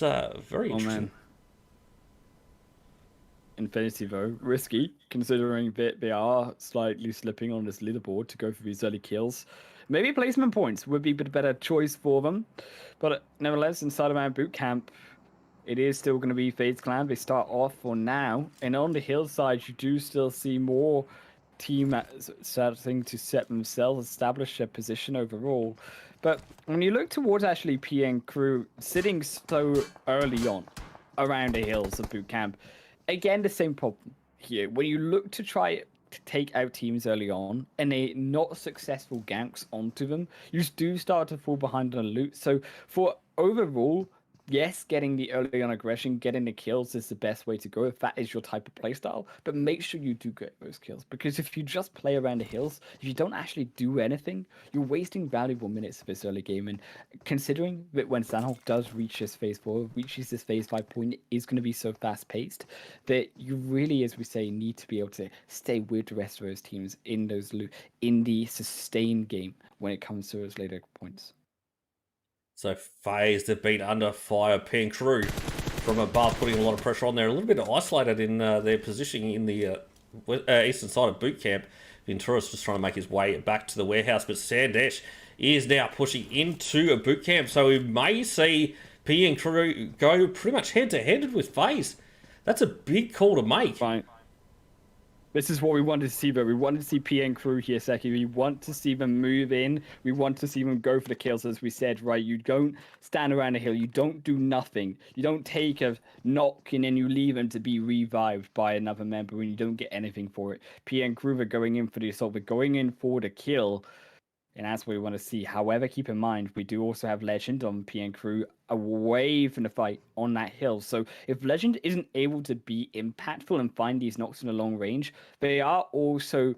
very Oh interesting. man. Infinity though, risky considering that they are slightly slipping on this leaderboard to go for these early kills. Maybe placement points would be the better choice for them, but nevertheless, inside of our boot camp, it is still going to be FaZe Clan. They start off for now, and on the hillside, you do still see more team starting to set themselves, establish their position overall. But when you look towards actually PN Crew sitting so early on around the hills of boot camp, again the same problem here. When you look to try to take out teams early on and a not successful ganks onto them, you do start to fall behind on the loot. So for overall, yes, getting the early on aggression, getting the kills is the best way to go if that is your type of playstyle. But make sure you do get those kills, because if you just play around the hills, if you don't actually do anything, you're wasting valuable minutes of this early game. And considering that when Sandhawk does reach this phase 4, reaches this phase 5 point, it is going to be so fast paced that you really, as we say, need to be able to stay with the rest of those teams in the sustained game when it comes to those later points. So FaZe, they've been under fire. PN Crew from above, putting a lot of pressure on there. A little bit isolated in their positioning in the eastern side of boot camp. Ventura's just trying to make his way back to the warehouse, but Sandesh is now pushing into a boot camp. So we may see PN Crew go pretty much head to head with FaZe. That's a big call to make. Right. This is what we wanted to see, but we wanted to see PN Crew here, Seki. We want to see them move in. We want to see them go for the kills, as we said, right? You don't stand around a hill. You don't do nothing. You don't take a knock and then you leave them to be revived by another member when you don't get anything for it. PN Crew are going in for the assault. They're going in for the kill. And that's what we want to see. However, keep in mind, we do also have Legend on PN Crew away from the fight on that hill. So if Legend isn't able to be impactful and find these knocks in a long range, they are also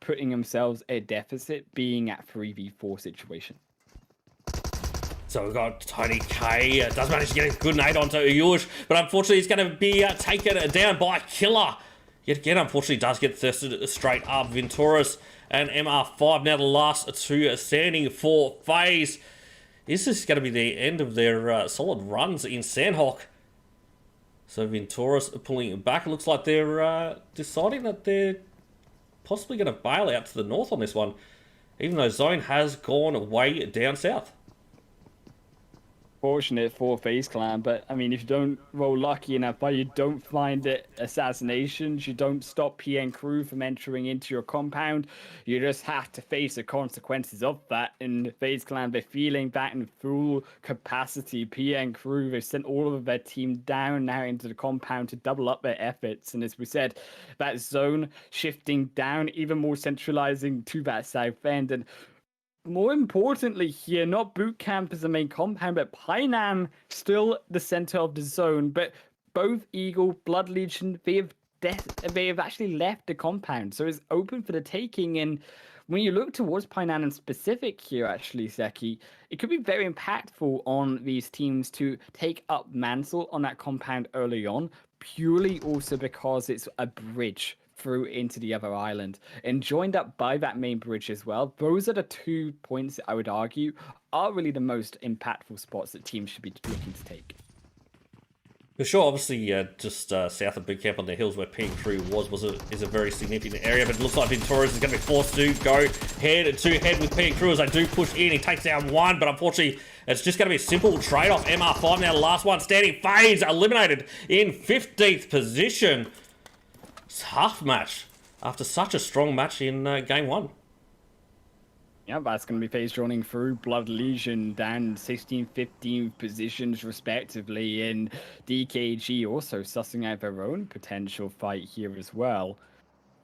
putting themselves at a deficit being at 3v4 situation. So we've got Tony K. Does manage to get a good nade onto Uyush, but unfortunately he's going to be taken down by Killer. Yet again, unfortunately, does get thirsted straight up. Venturas and MR5 now the last two standing for FaZe. This is going to be the end of their solid runs in Sandhawk. So Venturas pulling it back. It looks like they're deciding that they're possibly going to bail out to the north on this one, even though Zone has gone way down south. Fortunate for FaZe Clan, but I mean, if you don't roll lucky enough, but you don't find it assassinations, you don't stop PN Crew from entering into your compound, you just have to face the consequences of that. And FaZe Clan, they're feeling that in full capacity. PN Crew, they've sent all of their team down now into the compound to double up their efforts. And as we said, that zone shifting down, even more centralizing to that south end. And more importantly here, not boot camp as the main compound, but Painam still the center of the zone. But both Eagle, Blood Legion, they have actually left the compound, so it's open for the taking. And when you look towards Painam in specific here, actually, Zeki, it could be very impactful on these teams to take up mantle on that compound early on, purely also because it's a bridge through into the other island and joined up by that main bridge as well. Those are the 2 points that I would argue are really the most impactful spots that teams should be looking to take. For sure, obviously, just south of boot camp on the hills where PN Crew is a very significant area, but it looks like Venturas is going to be forced to go head to head with PN Crew as they do push in. He takes down one, but unfortunately, it's just going to be a simple trade-off. MR5 now the last one standing. FaZe eliminated in 15th position. Tough match after such a strong match in game one. Yeah, that's going to be FaZe joining through. Blood Legion down 16, 15 positions respectively. And DKG also sussing out their own potential fight here as well,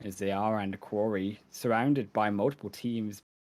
as they are and Quarry surrounded by multiple teams